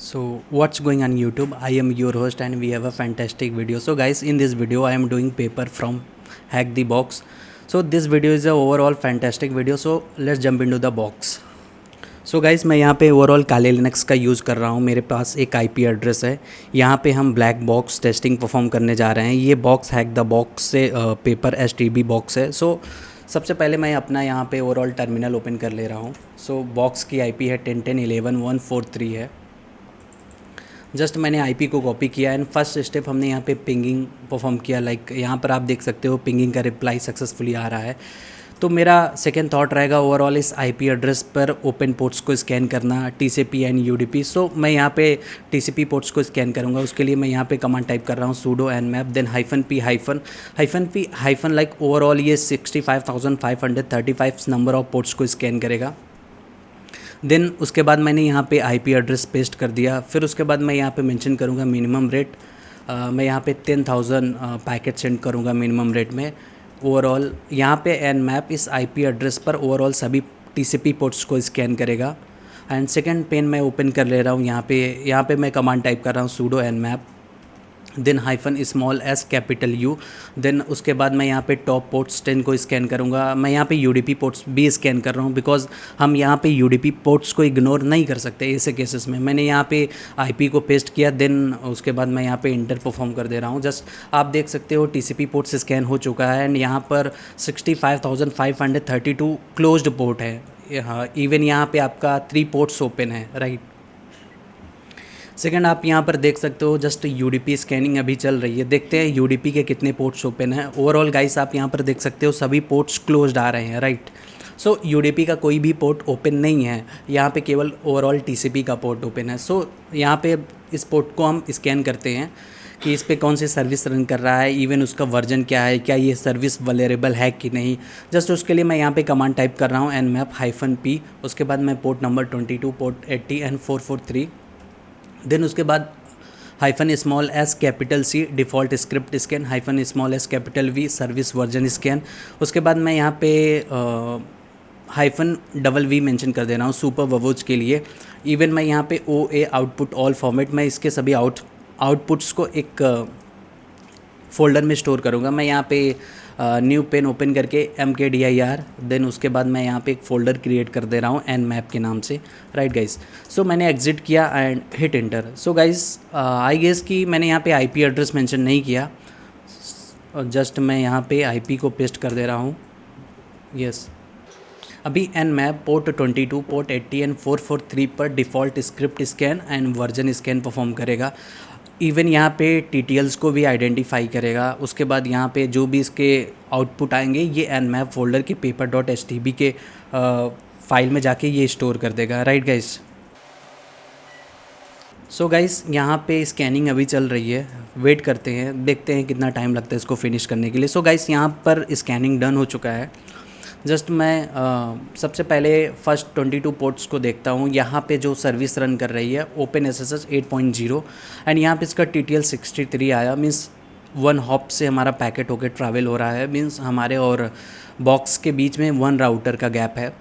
So what's going on YouTube? I am your host and we have a fantastic video. So guys, in this video I am doing paper from Hack the Box. So this video is a overall fantastic video. So let's jump into the box. So guys मैं यहाँ पे overall काले Linux का use कर रहा हूँ। मेरे पास एक आईपी एड्रेस है। यहाँ पे हम ब्लैक बॉक्स टेस्टिंग परफॉर्म करने जा रहे हैं। ये बॉक्स हैक द बॉक्स से पेपर एसटीबी बॉक्स है। सो सबसे पहले मैं अपना यहाँ पे ओवरऑल टर्मिनल ओपन कर ले रहा हूँ। सो बॉक्स की आईपी है 10.10.11.143 है। जस्ट मैंने आईपी को कॉपी किया एंड फर्स्ट स्टेप हमने यहाँ पे पिंगिंग परफॉर्म किया। लाइक यहाँ पर आप देख सकते हो पिंगिंग का रिप्लाई सक्सेसफुली आ रहा है। तो मेरा सेकेंड थॉट रहेगा ओवरऑल इस आईपी एड्रेस पर ओपन पोर्ट्स को स्कैन करना, टीसीपी एंड यूडीपी। सो मैं यहाँ पे टीसीपी पोर्ट्स को स्कैन करूँगा। उसके लिए मैं यहाँ पे कमांड टाइप कर रहा हूँ sudo nmap then -p like overall ये 65,535 नंबर ऑफ पोर्ट्स को स्कैन करेगा। देन उसके बाद मैंने यहाँ पे आईपी एड्रेस पेस्ट कर दिया। फिर उसके बाद मैं यहाँ पे मेंशन करूँगा मिनिमम रेट। मैं यहाँ पे 10,000 पैकेट सेंड करूँगा मिनिमम रेट में। ओवरऑल यहाँ पे nmap इस आईपी एड्रेस पर ओवरऑल सभी टीसीपी पोर्ट्स को स्कैन करेगा। एंड सेकंड पेन मैं ओपन कर ले रहा हूँ। यहाँ पे मैं कमांड टाइप कर रहा हूँ sudo nmap then -s capital U। Then उसके बाद मैं यहाँ पे टॉप पोर्ट्स 10 को स्कैन करूँगा। मैं यहाँ पे यूडीपी पोर्ट्स भी स्कैन कर रहा हूँ बिकॉज हम यहाँ पे यूडीपी पोर्ट्स को इग्नोर नहीं कर सकते ऐसे केसेस में। मैंने यहाँ पे आईपी को पेस्ट किया देन उसके बाद मैं यहाँ पे इंटर परफॉर्म कर दे रहा हूँ। जस्ट आप देख सकते हो टीसीपी पोर्ट्स स्कैन हो चुका है एंड यहाँ पर 65,532 क्लोज्ड पोर्ट है। इवन यहाँ पे आपका 3 पोर्ट्स ओपन है, राइट। सेकंड आप यहाँ पर देख सकते हो जस्ट यूडीपी स्कैनिंग अभी चल रही है। देखते हैं यूडीपी के कितने पोर्ट्स ओपन हैं। ओवरऑल गाइस आप यहाँ पर देख सकते हो सभी पोर्ट्स क्लोज्ड आ रहे हैं, राइट। सो यूडीपी का कोई भी पोर्ट ओपन नहीं है। यहाँ पे केवल ओवरऑल टीसीपी का पोर्ट ओपन है। सो यहाँ पे इस पोर्ट को हम स्कैन करते हैं कि इस पर कौन सी सर्विस रन कर रहा है, इवन उसका वर्जन क्या है, क्या ये सर्विस वलेरेबल है कि नहीं। जस्ट उसके लिए मैं यहाँ पे कमांड टाइप कर रहा हूँ nmap -p। उसके बाद मैं port number 22, port 80 and 443। Then उसके बाद -s capital C default script scan, -s capital V service version scan. उसके बाद मैं यहाँ पे -v मेंशन कर दे रहा हूँ सुपर ववोज के लिए। इवन मैं यहाँ पे OA आउटपुट ऑल फॉर्मेट में इसके सभी आउटपुट्स को एक फ़ोल्डर में स्टोर करूँगा। मैं यहाँ पे न्यू पेन ओपन करके mkdir देन उसके बाद मैं यहाँ पे एक फ़ोल्डर क्रिएट कर दे रहा हूँ nmap के नाम से, राइट गाइस। सो मैंने एग्जिट किया and hit enter. So guys I guess कि मैंने यहाँ पे आईपी एड्रेस मेंशन नहीं किया। जस्ट मैं यहाँ पे आईपी को पेस्ट कर दे रहा हूँ। यस अभी nmap पोर्ट 22, पोर्ट 80 एंड 443 पर default script scan and version scan perform करेगा। इवन यहाँ पे TTLs को भी आइडेंटिफाई करेगा। उसके बाद यहाँ पे जो भी इसके आउटपुट आएंगे ये nmap फोल्डर के paper.htb के फाइल में जाके ये स्टोर कर देगा, राइट गाइस। सो गाइस यहाँ पे स्कैनिंग अभी चल रही है। वेट करते हैं, देखते हैं कितना टाइम लगता है इसको फिनिश करने के लिए। सो गाइस यहाँ पर स्कैनिंग डन हो चुका है। जस्ट मैं सबसे पहले फर्स्ट 22 पोर्ट्स को देखता हूँ। यहाँ पे जो सर्विस रन कर रही है OpenSSH 8.0 एंड यहाँ पे इसका TTL 63 आया। मीन्स 1 हॉप से हमारा पैकेट होकर ट्रैवल हो रहा है। मीन्स हमारे और बॉक्स के बीच में 1 राउटर का गैप है।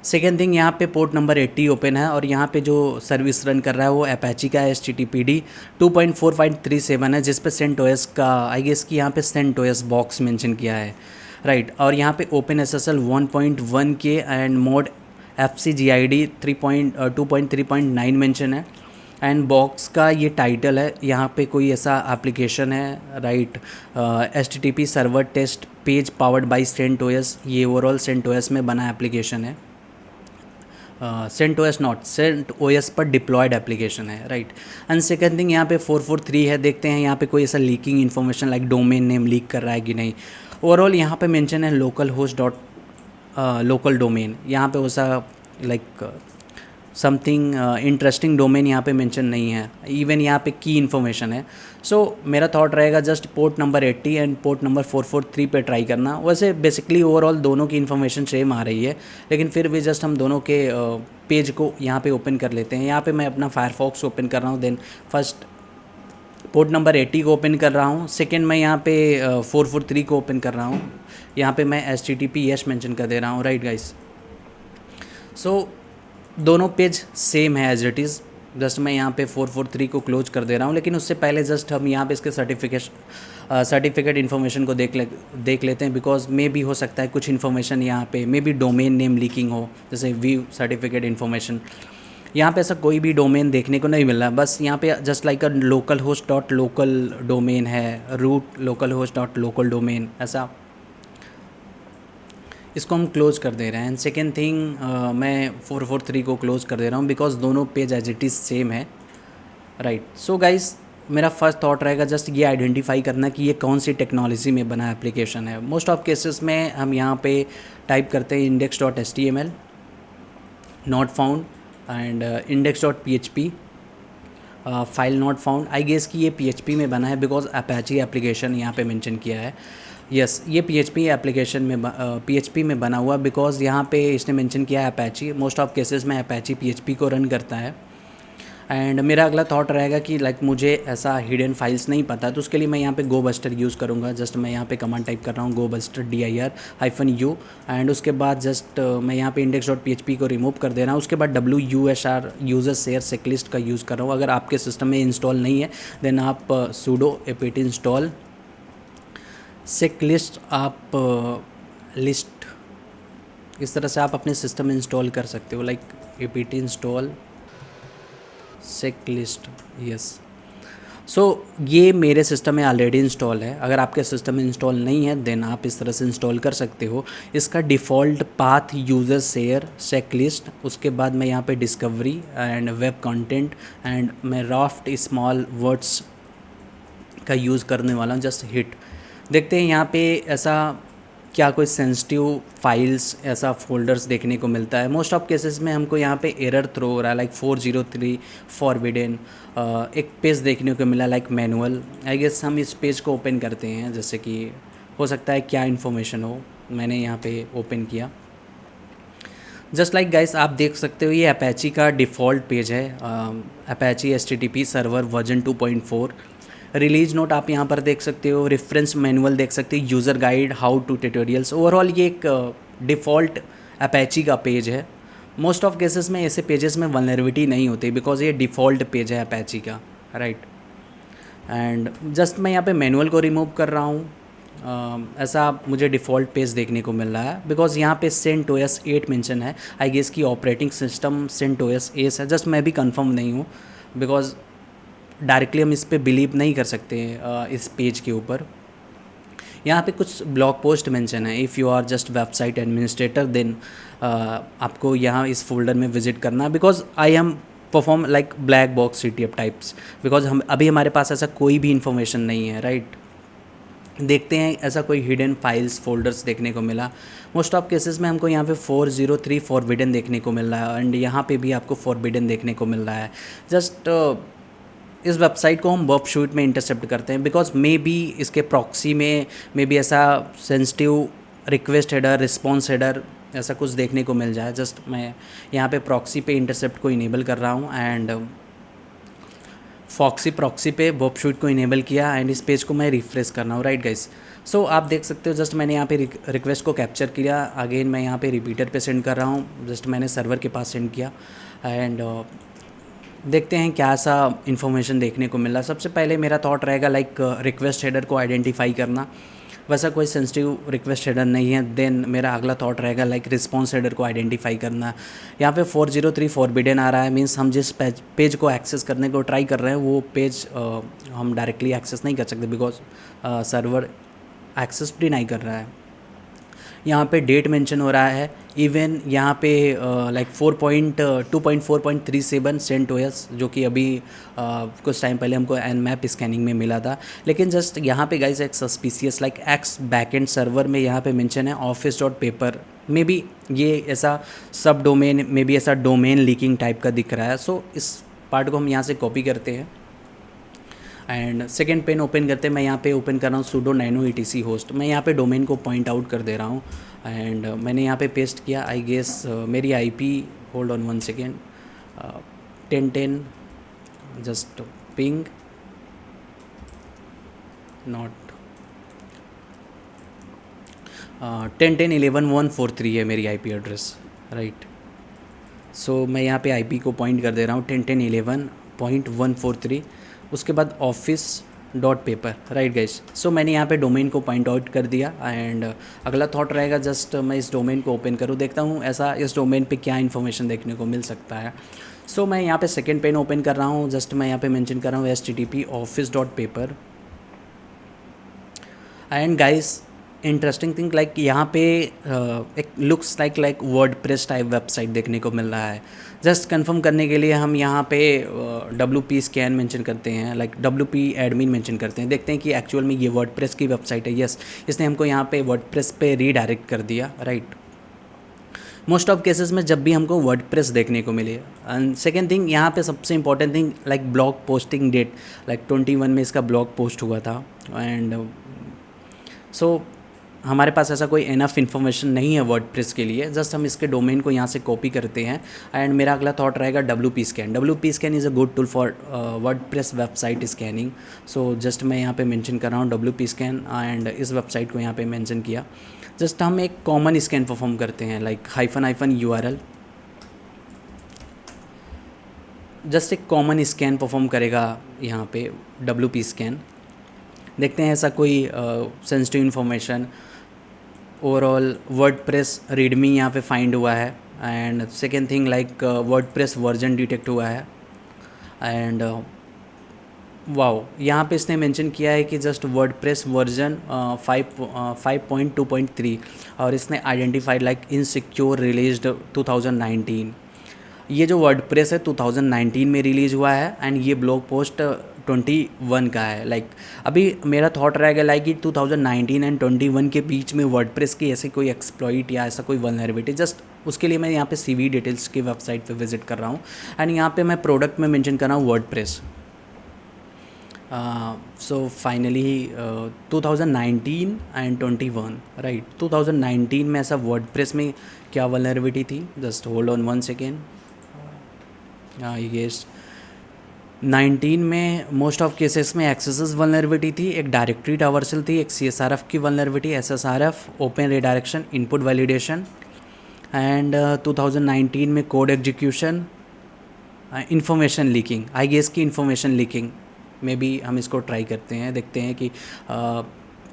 सेकेंड थिंग यहाँ पे पोर्ट नंबर 80 ओपन है और यहाँ पे जो सर्विस रन कर रहा है वो Apache का HTTPD 2.4.37 है जिस पे CentOS का आई गेस कि यहाँ पे CentOS बॉक्स मेंशन किया है, राइट। और यहाँ पे OpenSSL 1.1 के एंड मोड FCGID 2.3.9 मेंशन है एंड बॉक्स का ये टाइटल है। यहाँ पे कोई ऐसा एप्लीकेशन है, right, HTTP server test page powered by CentOS। ये ओवरऑल CentOS में बना एप्लीकेशन है। CentOS पर डिप्लॉयड एप्लीकेशन है, राइट। एंड सेकंड थिंग यहाँ पे 443 है। देखते हैं यहाँ पे कोई ऐसा leaking information like domain name leak कर रहा है कि नहीं। ओवरऑल यहाँ पे मेंशन है local host dot local domain. यहाँ पे वैसा लाइक समथिंग इंटरेस्टिंग डोमेन यहाँ पे मेंशन नहीं है। इवन यहाँ पे की इन्फॉर्मेशन है। सो मेरा थॉट रहेगा just port number 80 and port number 443 पे ट्राई करना। वैसे बेसिकली ओवरऑल दोनों की इन्फॉर्मेशन सेम आ रही है लेकिन फिर भी जस्ट हम दोनों के पेज को यहाँ पे ओपन कर लेते हैं। यहाँ पे मैं अपना फायरफॉक्स ओपन कर रहा हूँ। देन फर्स्ट पोर्ट नंबर 80 को ओपन कर रहा हूँ। सेकेंड मैं यहाँ पे 443 को ओपन कर रहा हूँ। यहाँ पे मैं HTTPS मेंशन कर दे रहा हूँ, राइट गाइस। सो दोनों पेज सेम है एज इट इज़। जस्ट मैं यहाँ पे 443 को क्लोज कर दे रहा हूँ, लेकिन उससे पहले जस्ट हम यहाँ पे इसके सर्टिफिकेट इन्फॉर्मेशन को देख लेते हैं, बिकॉज मे भी हो सकता है कुछ इन्फॉर्मेशन यहाँ पे may be domain name leaking हो, जैसे व्यू सर्टिफिकेट इन्फॉर्मेशन। यहाँ पे ऐसा कोई भी डोमेन देखने को नहीं मिल रहा, बस यहाँ पे just like a local host dot local domain है, root local host dot local domain, ऐसा इसको हम क्लोज़ कर दे रहे हैं। एंड सेकेंड थिंग, मैं 443 को क्लोज़ कर दे रहा हूँ बिकॉज दोनों page as it is same है, राइट। सो गाइस, मेरा फर्स्ट थॉट रहेगा जस्ट ये आइडेंटिफाई करना कि ये कौन सी टेक्नोलॉजी में बना एप्लीकेशन है। मोस्ट ऑफ केसेस में हम यहाँ पे टाइप करते हैं index.html not found and index.php file not found. I guess कि ये PHP में बना है बिकॉज अपैची एप्लीकेशन यहाँ पे मेंशन किया है। यस, ये PHP एप्लीकेशन में PHP में बना हुआ बिकॉज यहाँ पे इसने मेंशन किया है अपैची। मोस्ट ऑफ केसेस में अपैची PHP को रन करता है। एंड मेरा अगला थॉट रहेगा कि लाइक मुझे ऐसा हिडन फाइल्स नहीं पता, तो उसके लिए मैं यहाँ पे गोबस्टर यूज़ करूँगा। जस्ट मैं यहाँ पे कमांड टाइप कर रहा हूँ गोबस्टर dir-u, एंड उसके बाद जस्ट मैं यहाँ पे index.php को रिमूव कर दे रहा हूँ। उसके बाद WUSR यूज़र शेयर चेकलिस्ट का यूज़ कर रहा हूँ। अगर आपके सिस्टम में इंस्टॉल नहीं है देन आप sudo apt install checklist आप लिस्ट इस तरह से आप अपने सिस्टम में इंस्टॉल कर सकते हो, like apt install checklist। Yes, so ये मेरे सिस्टम में ऑलरेडी इंस्टॉल है। अगर आपके सिस्टम में इंस्टॉल नहीं है देन आप इस तरह से इंस्टॉल कर सकते हो। इसका default path user share checklist, उसके बाद मैं यहाँ पे discovery and web content and मैं राफ्ट स्मॉल वर्ड्स का यूज़ करने वाला हूँ। जस्ट हिट देखते हैं यहाँ पे ऐसा क्या कोई सेंसिटिव फाइल्स ऐसा फोल्डर्स देखने को मिलता है। मोस्ट ऑफ केसेस में हमको यहाँ पे एरर थ्रो हो रहा है, लाइक 403 फॉरबिडन। एक पेज देखने को मिला लाइक मैनुअल। आई गेस हम इस पेज को ओपन करते हैं, जैसे कि हो सकता है क्या इन्फॉर्मेशन हो। मैंने यहाँ पे ओपन किया, जस्ट लाइक गाइस आप देख सकते हो ये अपैची का डिफ़ॉल्ट पेज है। Apache HTTP server version 2.4। Release note आप यहाँ पर देख सकते हो, रेफरेंस मैनुअल देख सकते हो, user guide, how to tutorials. Overall ये एक डिफ़ॉल्ट अपैची का पेज है। मोस्ट ऑफ केसेस में ऐसे पेजेस में वल्नरेबिलिटी नहीं होती बिकॉज ये डिफ़ॉल्ट पेज है अपैची का, राइट। एंड जस्ट मैं यहाँ पे मैनुअल को रिमूव कर रहा हूँ। ऐसा मुझे डिफ़ॉल्ट पेज देखने को मिल रहा है बिकॉज यहाँ पे CentOS 8 मेंशन है। आई गेस की ऑपरेटिंग सिस्टम CentOS 8 है। जस्ट मैं भी कंफर्म नहीं हूँ बिकॉज डायरेक्टली हम इस पे बिलीव नहीं कर सकते इस पेज के ऊपर। यहाँ पे कुछ ब्लॉग पोस्ट मेंशन है। If you are just website administrator then आपको यहाँ इस फोल्डर में विजिट करना, because I am perform like black box CTF types, because हम अभी हमारे पास ऐसा कोई भी इन्फॉर्मेशन नहीं है, राइट। देखते हैं ऐसा कोई हिडन फाइल्स फोल्डर्स देखने को मिला। मोस्ट ऑफ केसेस में हमको यहाँ पे 403 फॉरबिडन देखने को मिल रहा है एंड यहाँ पे भी आपको फॉरबिडन देखने को मिल रहा है। जस्ट इस वेबसाइट को हम वर्कशूट में इंटरसेप्ट करते हैं बिकॉज मे बी इसके प्रॉक्सी में मे बी ऐसा sensitive request header, response header ऐसा कुछ देखने को मिल जाए। जस्ट मैं यहाँ पे प्रॉक्सी पे इंटरसेप्ट को इनेबल कर रहा हूँ एंड फॉक्सी प्रॉक्सी पे वर्कशूट को इनेबल किया एंड इस पेज को मैं रिफ्रेश कर रहा हूँ, राइट गाइस। सो आप देख सकते हो जस्ट मैंने यहाँ पे रिक्वेस्ट को कैप्चर किया, अगेन मैं यहाँ पे रिपीटर पे सेंड कर रहा हूँ। जस्ट मैंने सर्वर के पास सेंड किया एंड देखते हैं क्या सा इन्फॉर्मेशन देखने को मिला। सबसे पहले मेरा थॉट रहेगा लाइक रिक्वेस्ट हेडर को आइडेंटिफाई करना। वैसा कोई सेंसिटिव रिक्वेस्ट हेडर नहीं है। देन मेरा अगला थॉट रहेगा लाइक रिस्पॉन्स हेडर को आइडेंटिफाई करना। यहाँ पे 403 फॉरबिडन आ रहा है, मीन्स हम जिस पेज को एक्सेस करने को ट्राई कर रहे हैं वो पेज हम डायरेक्टली एक्सेस नहीं कर सकते बिकॉज सर्वर एक्सेस डिनाई कर रहा है। यहाँ पे डेट मेंशन हो रहा है। इवन यहाँ पे लाइक 2.4.37 CentOS जो कि अभी कुछ टाइम पहले हमको Nmap स्कैनिंग में मिला था। लेकिन जस्ट यहाँ पे गाइस एक suspicious like x backend server में यहाँ पे मेंशन है office.paper। मे बी ये ऐसा सब डोमेन, मे बी ऐसा डोमेन लीकिंग टाइप का दिख रहा है। सो इस पार्ट को हम यहाँ से कॉपी करते हैं एंड सेकेंड पेन ओपन करते हैं। मैं यहाँ पे ओपन कर रहा हूँ sudo nano etc होस्ट। मैं यहाँ पे डोमेन को पॉइंट आउट कर दे रहा हूँ एंड मैंने यहाँ पे पेस्ट किया। आई गेस मेरी IP, hold on 1 second, 1010 just ping not 10.10.11.143 है मेरी IP एड्रेस, राइट। सो मैं यहाँ पे आईपी को पॉइंट कर दे रहा हूँ 10.10.11.143, उसके बाद office dot paper, right guys. So मैंने यहाँ पे डोमेन को पॉइंट आउट कर दिया एंड अगला थॉट रहेगा जस्ट मैं इस डोमेन को ओपन करूँ, देखता हूँ ऐसा इस डोमेन पे क्या इन्फॉर्मेशन देखने को मिल सकता है। सो मैं यहाँ पे सेकेंड पेन ओपन कर रहा हूँ, जस्ट मैं यहाँ पे मेंशन कर रहा हूँ http office dot paper and guys interesting thing like यहाँ पे एक looks like WordPress type website देखने को मिल रहा है। जस्ट कंफर्म करने के लिए हम यहाँ पे WP स्कैन मेंशन करते हैं, लाइक WP एडमिन मेंशन करते हैं, देखते हैं कि एक्चुअल में ये वर्डप्रेस की वेबसाइट है। यस, इसने हमको यहाँ पे वर्डप्रेस पे रीडायरेक्ट कर दिया, राइट। मोस्ट ऑफ केसेस में जब भी हमको वर्डप्रेस देखने को मिले। एंड सेकेंड थिंग यहाँ पे सबसे important thing like blog posting date, like 21 में इसका ब्लॉग पोस्ट हुआ था एंड सो हमारे पास ऐसा कोई इनफ इन्फॉर्मेशन नहीं है वर्डप्रेस के लिए। जस्ट हम इसके डोमेन को यहाँ से कॉपी करते हैं एंड मेरा अगला थॉट रहेगा WP scan. WP scan is a good tool for WordPress website scanning. So just मैं यहाँ पे मेंशन कर रहा हूँ WP स्कैन एंड इस वेबसाइट को यहाँ पे मेंशन किया। जस्ट हम एक कॉमन स्कैन परफॉर्म करते हैं लाइक -URL, जस्ट एक कॉमन स्कैन परफॉर्म करेगा यहाँ पे WP स्कैन। देखते हैं ऐसा कोई sensitive information. Overall WordPress readme यहाँ पे फाइंड हुआ है and second thing like WordPress version detect हुआ है एंड वाओ, यहाँ पे इसने मेंशन किया है कि जस्ट वर्डप्रेस वर्जन 5.2.3 और इसने आइडेंटिफाइड लाइक इनसिक्योर रिलीज्ड 2019। ये जो वर्डप्रेस है 2019 में रिलीज़ हुआ है एंड ये ब्लॉग पोस्ट 21 का है। लाइक अभी मेरा थॉट रहेगा लाइक कि 2019 एंड 21 के बीच में वर्डप्रेस की ऐसे कोई एक्सप्लॉइट या ऐसा कोई वल्नरेबिलिटी, जस्ट उसके लिए मैं यहाँ पे CV डिटेल्स की वेबसाइट पे विजिट कर रहा हूँ एंड यहाँ पे मैं प्रोडक्ट में मेंशन कर रहा हूँ WordPress. So finally 2019 and 21, right. 2019 में ऐसा वर्डप्रेस में क्या वल्नरेबिलिटी थी, just hold on 1 second. I guess 19 में मोस्ट ऑफ केसेस में एक्सेस वल्नरेबिलिटी थी, एक डायरेक्टरी ट्रावर्सल थी, एक CSRF की vulnerability, SSRF open redirection input validation and 2019 में code execution, information leaking. I guess की इंफॉर्मेशन लीकिंग में भी हम इसको ट्राई करते हैं, देखते हैं कि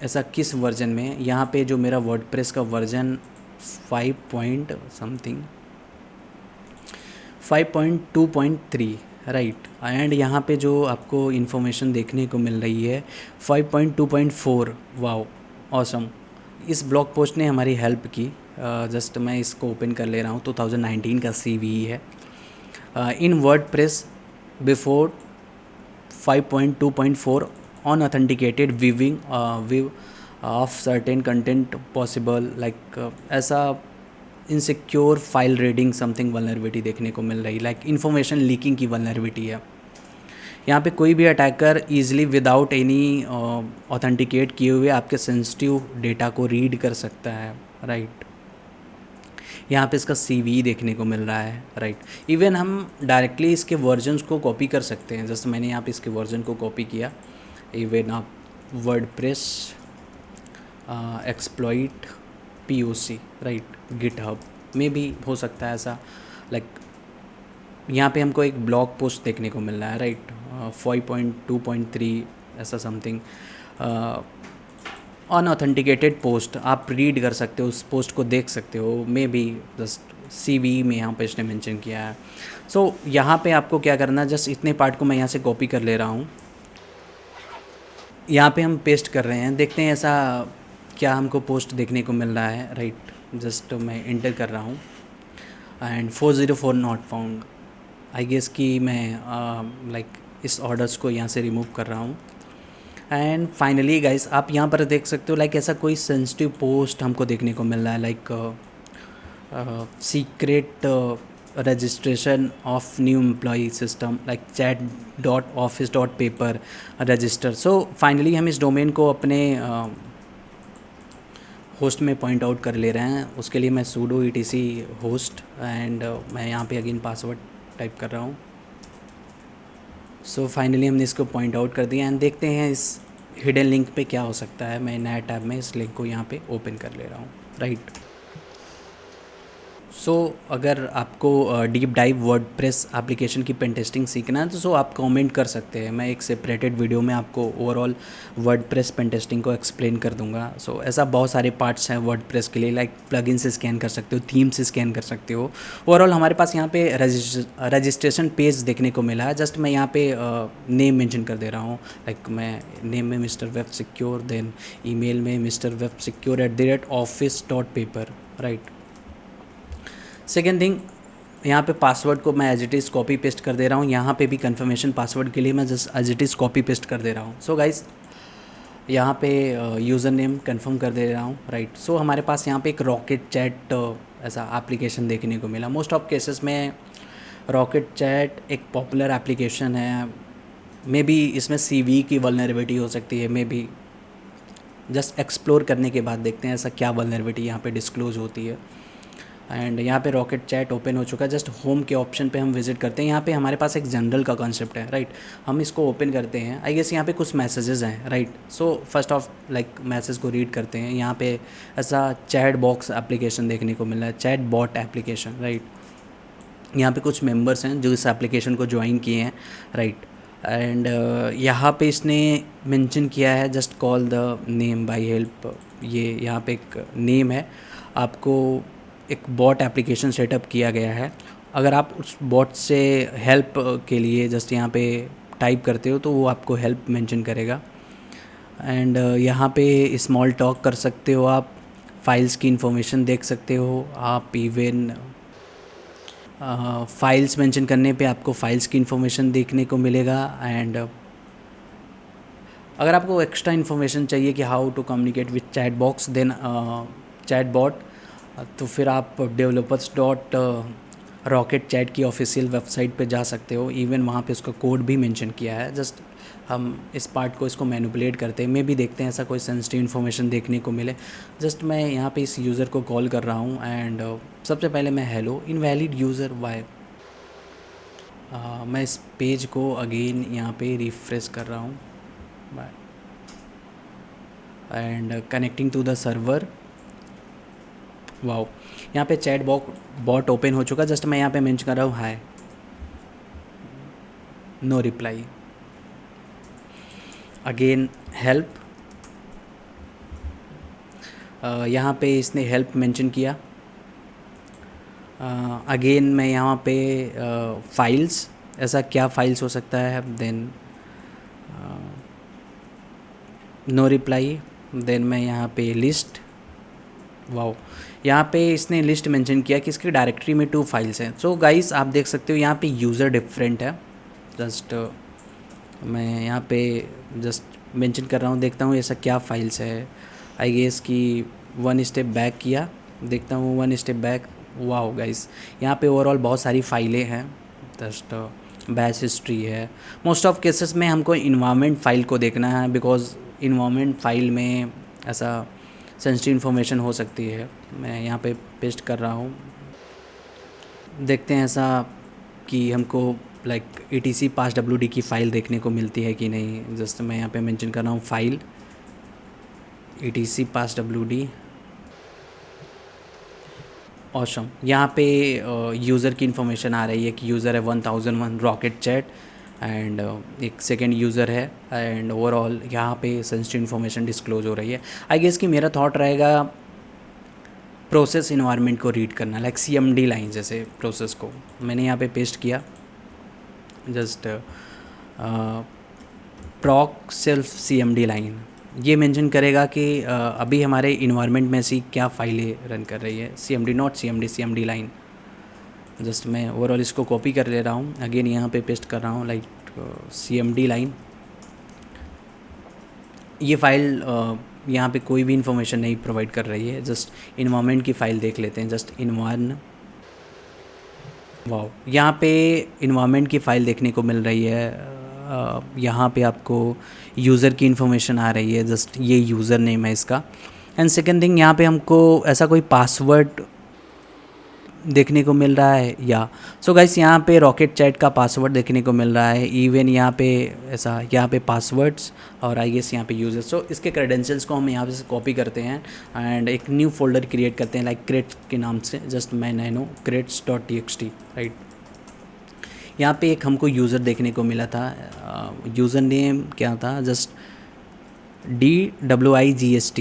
ऐसा किस वर्जन में। यहाँ पे जो मेरा वर्डप्रेस का version 5 point something 5.2.3, right and यहाँ पे जो आपको इन्फॉर्मेशन देखने को मिल रही है 5.2.4। वाओ ऑसम, इस ब्लॉग पोस्ट ने हमारी हेल्प की। जस्ट मैं इसको ओपन कर ले रहा हूँ, 2019 का CV है। In WordPress before 5.2.4 on authenticated viewing view of certain content possible, like ऐसा insecure file reading something vulnerability देखने को मिल रही, लाइक इन्फॉर्मेशन लीकिंग की वल्नरेबिलिटी है। यहाँ पे कोई भी attacker easily without any authenticate किए हुए आपके सेंसिटिव डेटा को रीड कर सकता है, राइट। यहाँ पे इसका CV देखने को मिल रहा है, राइट। इवन हम डायरेक्टली इसके वर्जन्स को कॉपी कर सकते हैं, जैसे मैंने यहाँ पे इसके वर्जन को कॉपी किया। इवन आप WordPress exploit POC, right, GitHub में भी हो सकता है ऐसा। लाइक यहाँ पे हमको एक ब्लॉग पोस्ट देखने को मिल रहा है, राइट, 5.2.3 ऐसा समथिंग अनऑथेंटिकेटेड पोस्ट। आप रीड कर सकते हो, उस पोस्ट को देख सकते हो, मे बी जस्ट CV में यहाँ पे इसने मेंशन किया है। सो यहाँ पे आपको क्या करना है, जस्ट इतने पार्ट को मैं यहाँ से कॉपी कर ले रहा हूँ, यहाँ पे हम पेस्ट कर रहे हैं, देखते हैं ऐसा क्या हमको पोस्ट देखने को मिल रहा है, राइट। जस्ट मैं इंटर कर रहा हूँ and 404 not found. I guess कि मैं लाइक इस ऑर्डर्स को यहाँ से रिमूव कर रहा हूँ एंड फाइनली गाइस आप यहाँ पर देख सकते हो लाइक ऐसा कोई सेंसिटिव पोस्ट हमको देखने को मिल रहा है, like secret registration of new employee system, like chat.office.paper register. So finally हम इस डोमेन को अपने होस्ट में पॉइंट आउट कर ले रहे हैं। उसके लिए मैं sudo etc होस्ट एंड मैं यहाँ पे अगेन पासवर्ड टाइप कर रहा हूँ। सो फाइनली हमने इसको पॉइंट आउट कर दिया एंड देखते हैं इस हिडन लिंक पे क्या हो सकता है। मैं नया टैब में इस लिंक को यहाँ पे ओपन कर ले रहा हूँ, राइट। सो अगर आपको डीप डाइव वर्डप्रेस एप्लीकेशन की पेन टेस्टिंग सीखना है तो आप कमेंट कर सकते हैं। मैं एक सेपरेटेड वीडियो में आपको ओवरऑल वर्डप्रेस पेन टेस्टिंग को एक्सप्लेन कर दूंगा। ऐसा बहुत सारे पार्ट्स हैं वर्डप्रेस के लिए, लाइक प्लगइन से स्कैन कर सकते हो, थीम से स्कैन कर सकते हो। ओवरऑल हमारे पास यहाँ पे रजिस्ट्रेशन पेज देखने को मिला है। जस्ट मैं यहाँ पे नेम मेंशन कर दे रहा हूँ, लाइक मैं नेम में mister web secure, then email में mister web secure @office.paper, right. Second thing, यहाँ पे पासवर्ड को मैं as it is copy paste कर दे रहा हूँ। यहाँ पे भी कंफर्मेशन पासवर्ड के लिए मैं just as it is copy paste कर दे रहा हूँ। सो गाइस यहाँ पे यूज़र नेम कन्फर्म कर दे रहा हूँ, राइट। हमारे पास यहाँ पे एक रॉकेट चैट ऐसा एप्लीकेशन देखने को मिला। मोस्ट ऑफ केसेस में रॉकेट चैट एक पॉपुलर एप्लीकेशन है। मे बी इसमें CV की वल्नरेबिलिटी हो सकती है, मे बी जस्ट एक्सप्लोर करने के बाद देखते हैं ऐसा क्या वल्नरेबिलिटी यहाँ पे डिस्क्लोज होती है। एंड यहाँ पे रॉकेट चैट ओपन हो चुका है। जस्ट होम के ऑप्शन पे हम विजिट करते हैं। यहाँ पे हमारे पास एक जनरल का कॉन्सेप्ट है, राइट। हम इसको ओपन करते हैं। आई गेस यहाँ पे कुछ मैसेजेस हैं, right. First of like message को रीड करते हैं। यहाँ पे ऐसा चैट बॉक्स एप्लीकेशन देखने को मिल रहा है, चैट बॉट एप्लीकेशन, राइट। यहाँ पे कुछ मेंबर्स हैं जो इस एप्लीकेशन को ज्वाइन किए हैं, राइट। एंड यहाँ पे इसने मेंशन किया है just call the name by help. ये यहाँ पे एक नेम है, आपको एक बॉट एप्लीकेशन सेटअप किया गया है। अगर आप उस बॉट से हेल्प के लिए जस्ट यहाँ पे टाइप करते हो तो वो आपको हेल्प मेंशन करेगा। एंड यहाँ पे स्मॉल टॉक कर सकते हो, आप फाइल्स की इंफॉर्मेशन देख सकते हो, आप इवन फाइल्स मेंशन करने पे आपको फाइल्स की इंफॉर्मेशन देखने को मिलेगा। एंड अगर आपको एक्स्ट्रा इन्फॉर्मेशन चाहिए कि how to communicate with chat box then chat bot, तो फिर आप developers.rocket chat की ऑफिशियल वेबसाइट पे जा सकते हो। इवन वहाँ पे उसका कोड भी मेंशन किया है। जस्ट हम इस पार्ट को इसको मैनिपुलेट करते हैं, मे भी देखते हैं ऐसा कोई सेंसिटिव इन्फॉर्मेशन देखने को मिले। जस्ट मैं यहाँ पे इस यूज़र को कॉल कर रहा हूँ एंड सबसे पहले मैं हेलो इनवैलिड यूज़र वाई, मैं इस पेज को अगेन यहाँ पे रिफ्रेश कर रहा हूँ and connecting to the server. Wow, यहाँ पे चैट बॉट ओपन हो चुका। जस्ट मैं यहाँ पे मेंशन कर रहा हूँ हाय, नो रिप्लाई। अगेन हेल्प, यहाँ पे इसने हेल्प मेंशन किया। अगेन मैं यहाँ पे फाइल्स, ऐसा क्या फाइल्स हो सकता है, देन नो रिप्लाई। देन मैं यहाँ पे लिस्ट, वाओ, यहाँ पे इसने लिस्ट मेंशन किया कि इसकी डायरेक्टरी में 2 फाइल्स हैं। सो गाइस आप देख सकते हो यहाँ पे यूज़र डिफरेंट है। जस्ट मैं यहाँ पे जस्ट मेंशन कर रहा हूँ, देखता हूँ ऐसा क्या फाइल्स है। आई गेस कि 1 स्टेप बैक किया, देखता हूँ 1 स्टेप बैक। वाओ गाइस, यहाँ पे ओवरऑल बहुत सारी फाइलें हैं। जस्ट बैच हिस्ट्री है। मोस्ट ऑफ केसेस में हमको इन्वायरमेंट फाइल को देखना है, बिकॉज इन्वायरमेंट फाइल में ऐसा सेंसिटिव इन्फॉर्मेशन हो सकती है। मैं यहाँ पे पेस्ट कर रहा हूँ, देखते हैं ऐसा कि हमको लाइक ETC passwd की फ़ाइल देखने को मिलती है कि नहीं। जस्ट मैं यहाँ पे मेंशन कर रहा हूँ फाइल ETC passwd। ऑसम, यहाँ पे यूज़र की इन्फॉर्मेशन आ रही है कि यूज़र है 1001 रॉकेट चैट एंड एक सेकेंड यूज़र है। एंड ओवरऑल यहाँ पे सेंसिटिव इन्फॉर्मेशन डिस्क्लोज हो रही है। आई गेस कि मेरा थॉट रहेगा प्रोसेस इन्वायरमेंट को रीड करना, लाइक CMD लाइन जैसे प्रोसेस को मैंने यहाँ पे पेस्ट किया। जस्ट प्रॉक सेल्फ CMD लाइन ये मेंशन करेगा कि अभी हमारे इन्वायरमेंट में सी क्या फाइलें रन कर रही है। CMD not CMD line. Just मैं ओवरऑल इसको कॉपी कर ले रहा हूँ, अगेन यहाँ पे पेस्ट कर रहा हूँ लाइक CMD लाइन। ये फ़ाइल यहाँ पे कोई भी इंफॉर्मेशन नहीं प्रोवाइड कर रही है। जस्ट इन्वायरमेंट की फ़ाइल देख लेते हैं। जस्ट इन्वायरन, वाओ, यहाँ पे इन्वायरमेंट की फ़ाइल देखने को मिल रही है। यहाँ पे आपको यूज़र की इन्फॉर्मेशन आ रही है। जस्ट ये यूज़र नेम है इसका। एंड सेकेंड थिंग, यहाँ पे हमको ऐसा कोई पासवर्ड देखने को मिल रहा है। या सो गाइस यहाँ पे रॉकेट चैट का पासवर्ड देखने को मिल रहा है, इवन यहाँ पे ऐसा यहाँ पे पासवर्ड्स और आई गेस यहाँ पे यूजर्स। सो इसके क्रेडेंशियल्स को हम यहाँ पे से कॉपी करते हैं एंड एक न्यू फोल्डर क्रिएट करते हैं लाइक क्रेट्स के नाम से, जस्ट मैं नैनो creates.txt, राइट। यहाँ पे एक हमको यूज़र देखने को मिला था, यूज़र नेम क्या था, जस्ट DWIGST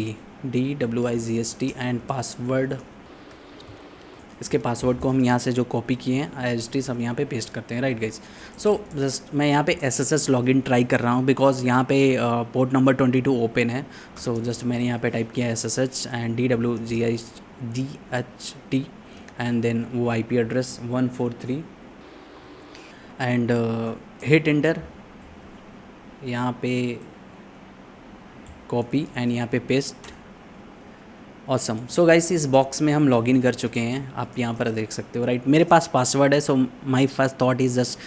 एंड पासवर्ड। इसके पासवर्ड को हम यहाँ से जो कॉपी किए हैं IST हम यहाँ पे पेस्ट करते हैं, राइट गाइस। सो जस्ट मैं यहाँ पे SSH लॉगिन ट्राई कर रहा हूँ बिकॉज यहाँ पे पोर्ट नंबर 22 ओपन है। सो जस्ट मैंने यहाँ पे टाइप किया SSH and DWGHT and then वो IP address 143 and hit enter, यहाँ पे कॉपी एंड यहाँ पे पेस्ट। ऑसम। सो गाइस इस बॉक्स में हम लॉगिन कर चुके हैं, आप यहाँ पर देख सकते हो, राइट। मेरे पास पासवर्ड है, so my first thought is just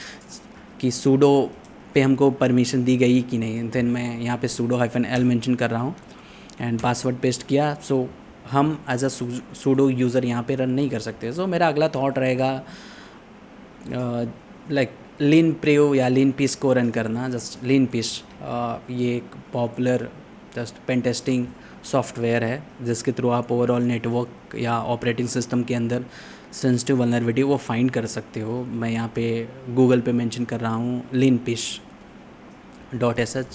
कि सूडो पे हमको परमिशन दी गई कि नहीं। देन मैं यहाँ पे sudo-l मेंशन कर रहा हूँ एंड पासवर्ड पेस्ट किया। सो हम एज अ सूडो यूज़र यहाँ पे रन नहीं कर सकते। सो मेरा अगला थॉट रहेगा लाइक linprio या linpish को रन करना। जस्ट linpish ये एक popular just pen testing software है जिसके थ्रू आप ओवरऑल नेटवर्क या ऑपरेटिंग सिस्टम के अंदर सेंसिटिव वल्नरेबिलिटी वो फाइंड कर सकते हो। मैं यहाँ पे गूगल पे मेंशन कर रहा हूँ linpish.sh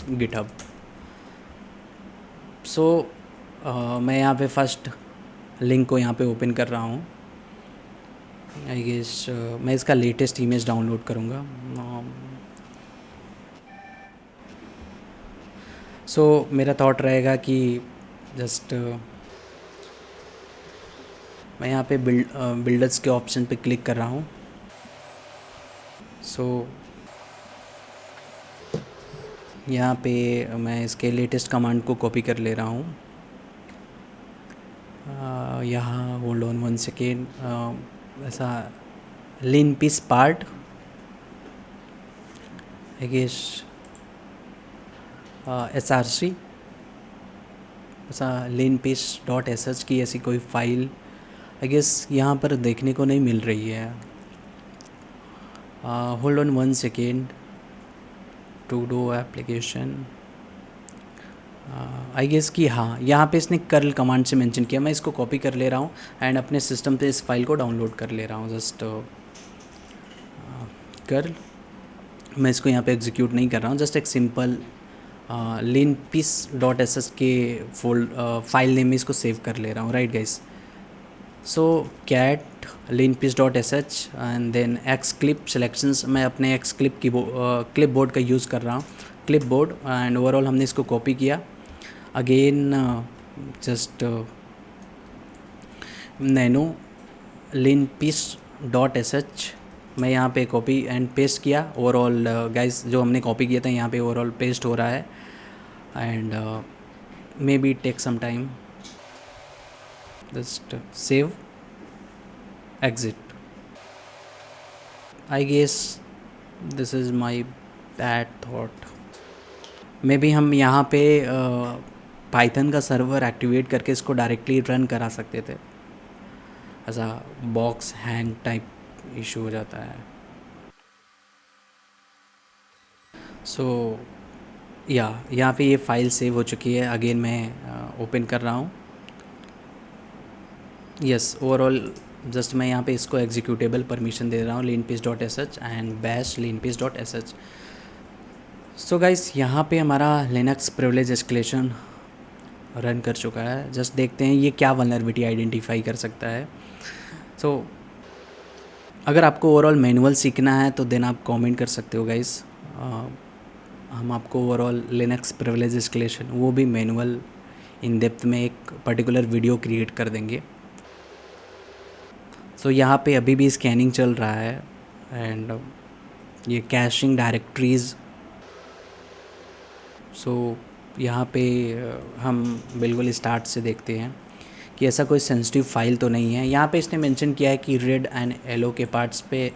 गिटहब। सो मैं यहाँ पे फर्स्ट लिंक को यहाँ पे ओपन कर रहा हूँ। आई गेस मैं इसका लेटेस्ट इमेज डाउनलोड करूँगा। सो मेरा थॉट रहेगा कि जस्ट मैं यहाँ पे बिल्डर्स के ऑप्शन पे क्लिक कर रहा हूँ। सो यहाँ पे मैं इसके लेटेस्ट कमांड को कॉपी कर ले रहा हूँ। यहाँ होल्ड ऑन 1 सेकेंड, ऐसा linpish part I guess src, ऐसा linpish.sh की ऐसी कोई फाइल आई गेस यहाँ पर देखने को नहीं मिल रही है। Hold on 1 second, to do application I guess कि हाँ यहाँ पे इसने कर्ल कमांड से मेंशन किया। मैं इसको कॉपी कर ले रहा हूँ एंड अपने सिस्टम पे इस फाइल को डाउनलोड कर ले रहा हूँ। जस्ट कर्ल, मैं इसको यहाँ पे एग्जीक्यूट नहीं कर रहा हूँ, जस्ट एक सिंपल linpish.sh के फाइल नेम में इसको सेव कर ले रहा हूँ, right guys. So cat linpish.sh and then xclip selections, मैं अपने xclip की क्लिप बोर्ड का यूज़ कर रहा हूँ, क्लिप बोर्ड। एंड ओवरऑल हमने इसको कॉपी किया अगेन, जस्ट नैनो linpish.sh मैं यहाँ पे कॉपी एंड पेस्ट किया। ओवरऑल गाइस जो हमने कॉपी किया था यहाँ पे ओवरऑल पेस्ट हो रहा है and maybe take some time. Just save, exit. I guess this is my bad thought. Maybe हम यहाँ पे पाइथन का सर्वर एक्टिवेट करके इसको डायरेक्टली रन करा सकते थे, ऐसा बॉक्स हैंग टाइप इशू हो जाता है। सो यहाँ पे ये फाइल सेव हो चुकी है। अगेन मैं ओपन कर रहा हूँ। यस, ओवरऑल जस्ट मैं यहाँ पे इसको एग्जीक्यूटेबल परमिशन दे रहा हूँ linpish.sh and bash linpish.sh। So guys यहाँ पे हमारा लिनक्स प्रिविलेज एस्केलेशन रन कर चुका है। जस्ट देखते हैं ये क्या वल्नरेबिलिटी आइडेंटिफाई कर सकता है। सो अगर आपको ओवरऑल मैनुअल सीखना है तो देन आप कमेंट कर सकते हो गाइस। हम आपको ओवरऑल लिनक्स प्रिविलेज एस्केलेशन वो भी मैनुअल इन डेप्थ में एक पर्टिकुलर वीडियो क्रिएट कर देंगे। सो यहाँ पे अभी भी स्कैनिंग चल रहा है एंड ये कैशिंग डायरेक्टरीज़। सो यहाँ पे हम बिल्कुल स्टार्ट से देखते हैं कि ऐसा कोई सेंसिटिव फाइल तो नहीं है। यहाँ पे इसने मेंशन किया है कि रेड एंड येलो के पार्ट्स पे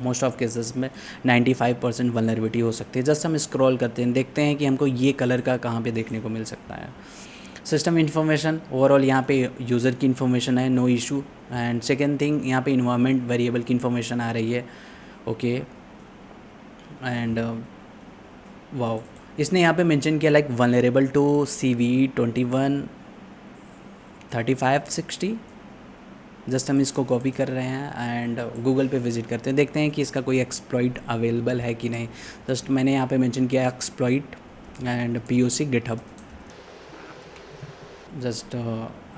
मोस्ट ऑफ केसेस में 95% वल्नरेबिलिटी हो सकती है। जस्ट हम स्क्रॉल करते हैं, देखते हैं कि हमको ये कलर का कहाँ पे देखने को मिल सकता है। सिस्टम इन्फॉर्मेशन ओवरऑल यहाँ पे यूज़र की इन्फॉर्मेशन है, no issue. And second thing यहाँ पे इन्वायरमेंट वेरिएबल की इन्फॉर्मेशन आ रही है, ओके। एंड वाओ, इसने यहाँ पे मेंशन किया like vulnerable to CV213560। Just हम इसको कॉपी कर रहे हैं एंड गूगल पे विज़िट करते हैं, देखते हैं कि इसका कोई एक्सप्लॉइट अवेलेबल है कि नहीं। जस्ट मैंने यहाँ पे मेंशन किया exploit and POC GitHub. Just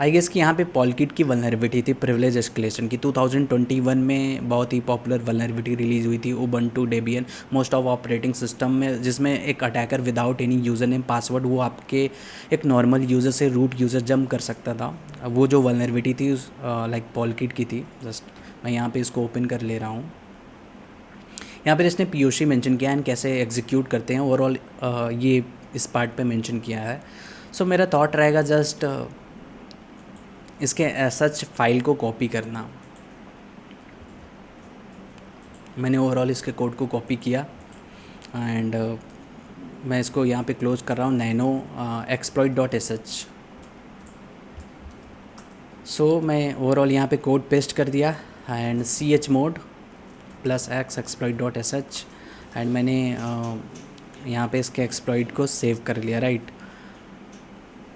I guess कि यहाँ पे पॉलकिट की वल्नरेबिलिटी थी, प्रिविलेज एस्केलेशन की। 2021 में बहुत ही पॉपुलर वल्नरेबिलिटी रिलीज़ हुई थी, Ubuntu Debian most of operating system में, जिसमें एक attacker without any user name password वो आपके एक नॉर्मल यूज़र से रूट यूज़र जंप कर सकता था। वो जो वल्नरेबिलिटी थी उस लाइक पॉलकिट की थी। जस्ट मैं यहाँ पे इसको ओपन कर ले रहा हूँ। यहाँ पर इसने POC मेंशन किया एंड कैसे एग्जीक्यूट करते हैं ओवरऑल ये इस पार्ट पे मेंशन किया है। सो मेरा थॉट रहेगा जस्ट इसके सच फाइल को कॉपी करना। मैंने ओवरऑल इसके कोड को कॉपी किया एंड मैं इसको यहाँ पे क्लोज कर रहा हूँ, नैनो exploit.sh। सो मैं ओवरऑल यहाँ पे कोड पेस्ट कर दिया and chmod +x exploit.sh and मैंने यहाँ पे इसके एक्सप्लॉइट को सेव कर लिया, राइट।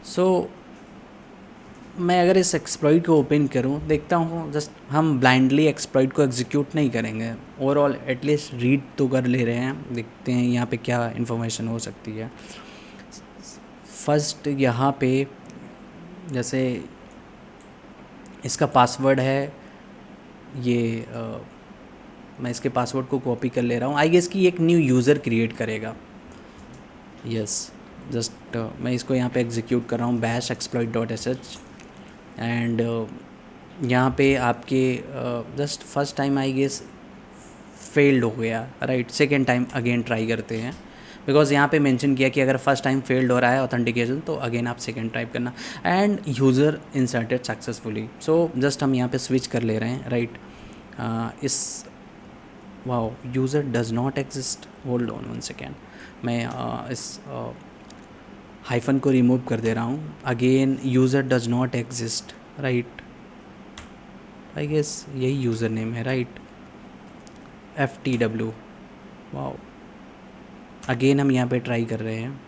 सो मैं अगर इस एक्सप्लॉइट को ओपन करूं, देखता हूं, जस्ट हम ब्लाइंडली एक्सप्लॉइट को एग्जीक्यूट नहीं करेंगे, ओवरऑल एटलीस्ट रीड तो कर ले रहे हैं। देखते हैं यहाँ पे क्या इन्फॉर्मेशन हो सकती है। फर्स्ट यहाँ पे जैसे इसका पासवर्ड है ये मैं इसके पासवर्ड को कॉपी कर ले रहा हूँ। आई गेस कि एक न्यू यूज़र क्रिएट करेगा। यस, जस्ट मैं इसको यहाँ पे एग्जीक्यूट कर रहा हूँ bash exploit.sh एंड यहाँ पे आपके just first time I guess failed हो गया, right. Second time again try करते हैं, बिकॉज यहाँ पे मेंशन किया कि अगर फर्स्ट टाइम फेल्ड हो रहा है ऑथेंटिकेशन तो अगेन आप सेकेंड टाइप करना end user inserted successfully. So just हम यहाँ पे स्विच कर ले रहे हैं, राइट। इस wow, user does not exist, hold on 1 second. मैं इस हाइफन को रिमूव कर दे रहा हूँ। Again user does not exist, right. I guess यही यूज़र नेम है, राइट। FTW। वाओ, अगेन हम यहाँ पे ट्राई कर रहे हैं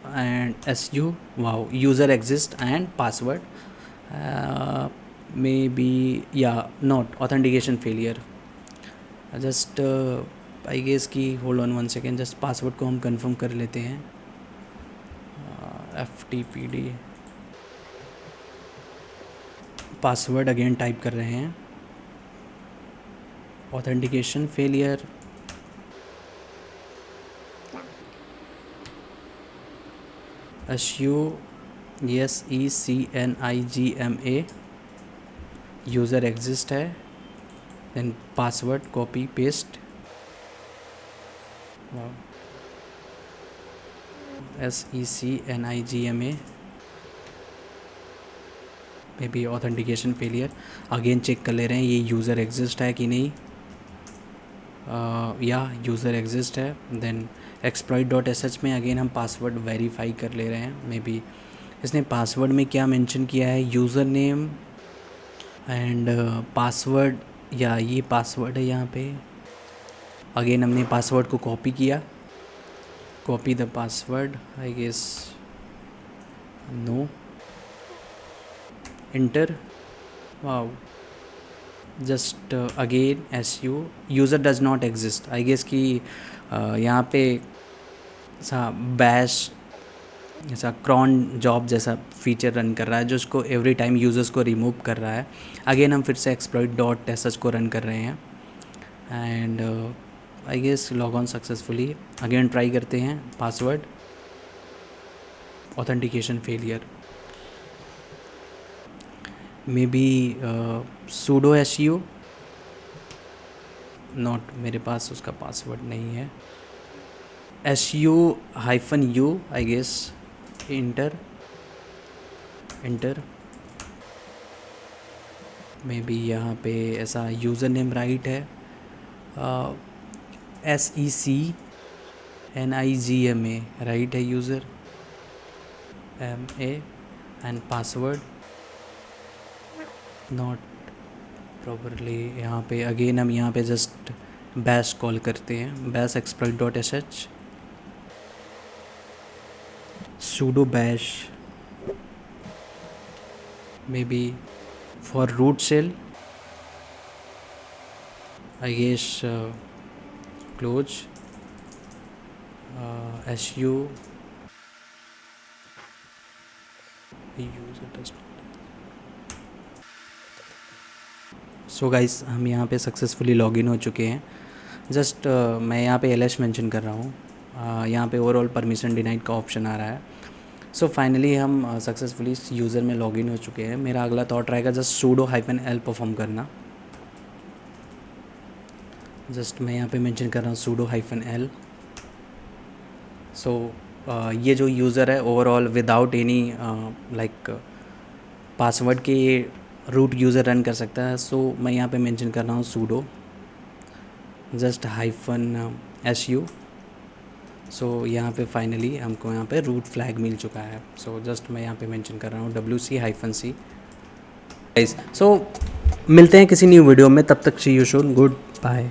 and SU। Wow, user exist and password may be या not, authentication failure. Just I guess कि hold on 1 second, just password को हम कंफर्म कर लेते हैं। FTPD पासवर्ड अगेन टाइप कर रहे हैं। Authentication failure, SUSECNIGMA, user exist है, then password copy paste, SECNIGMA may be authentication failure. Again check कर ले रहे हैं ये यूज़र एग्जिस्ट है कि नहीं। या यूज़र एग्जिस्ट है। देन exploit.sh में अगेन हम पासवर्ड वेरीफाई कर ले रहे हैं। मे बी इसने पासवर्ड में क्या मेंशन किया है, यूज़र नेम एंड पासवर्ड, या ये पासवर्ड है यहाँ पे। अगेन हमने पासवर्ड को कॉपी किया, copy the password, I guess no, enter. Wow, just again SU, user does not exist. I guess कि यहाँ पे ऐसा बैश ऐसा क्रॉन जॉब जैसा फीचर रन कर रहा है जो उसको एवरी टाइम यूज़र्स को रिमूव कर रहा है। अगेन हम फिर से exploit.sh को रन कर रहे हैं and I guess log on successfully. Again try करते हैं, password, authentication failure, maybe sudo SU, not, मेरे पास उसका पासवर्ड नहीं है। SU-U I guess, enter, maybe यहाँ पे ऐसा यूज़र नेम राइट है, SECNIGMA राइट है user. MA and password not properly. यहाँ पे अगेन हम यहाँ पे जस्ट बैश कॉल करते हैं, bash exploit.sh, sudo bash maybe for root shell, I guess close su user does not। So guys हम यहाँ पे सक्सेसफुली लॉगिन हो चुके हैं। जस्ट मैं यहाँ पे LS मेंशन कर रहा हूँ। यहाँ पे ओवरऑल परमिशन डिनाइड का ऑप्शन आ रहा है। सो फाइनली हम सक्सेसफुली इस यूज़र में लॉगिन हो चुके हैं। मेरा अगला थॉट रहेगा जस्ट sudo -l परफॉर्म करना। जस्ट मैं यहाँ पे मेंशन कर रहा हूँ sudo -l। सो ये जो यूज़र है overall without any like password के रूट यूज़र रन कर सकता है। सो मैं यहाँ पे मेंशन कर रहा हूँ sudo जस्ट -su। सो यहाँ पे फाइनली हमको यहाँ पे रूट फ्लैग मिल चुका है। सो जस्ट मैं यहाँ पे मेंशन कर रहा हूँ wc-c। सो मिलते हैं किसी न्यू वीडियो में, तब तक सी यू सून, गुड बाय।